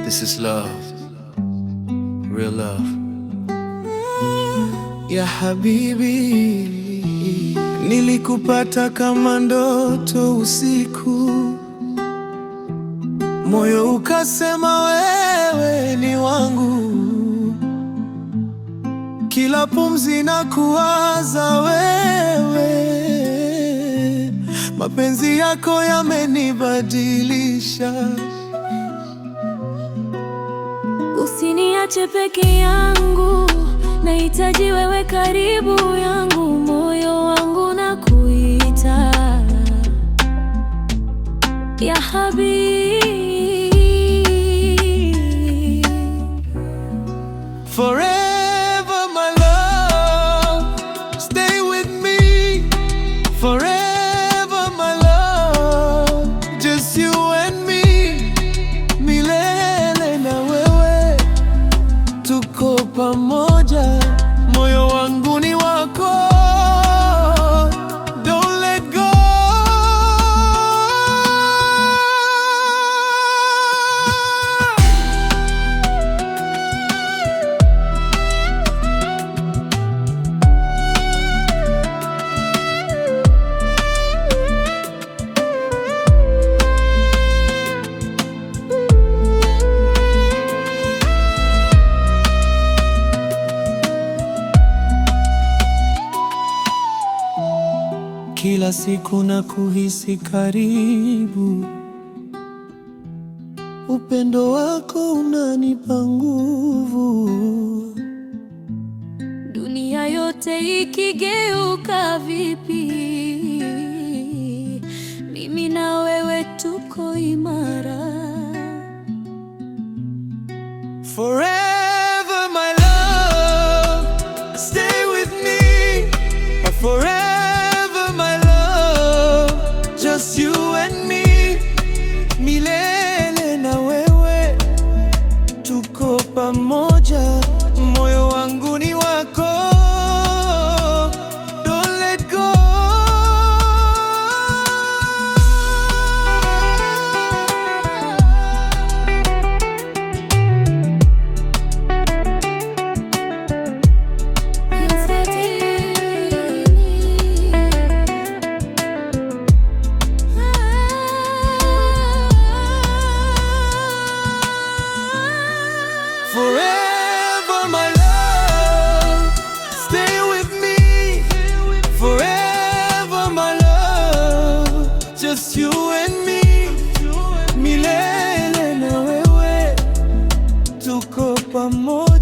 This is love, real love. Ya habibi, nilikupata kama ndoto usiku, moyo ukasema wewe ni wangu. Kila pumzi na kuwaza wewe, mapenzi yako yamenibadilisha. Usiniache peke yangu, nahitaji wewe karibu yangu. Moyo wangu nakuita ya habibi. Forever my love, stay with me. Forever my love, just you and me. Milele na wewe, tuko pamoja. Moyo wangu ni wako, don't let go. Kila siku na kuhisi karibu, upendo wako unanipa nguvu. Dunia yote ikigeuka vipi, mimi na wewe tuko imara. Forever my love, stay with me. Forever my love, just you and me. Milele na wewe, tuko pamoja. Moyo wangu ni wako, don't let go. Forever my love, stay with me. Forever my love, just you and me. Milele na wewe, tuko pamoja.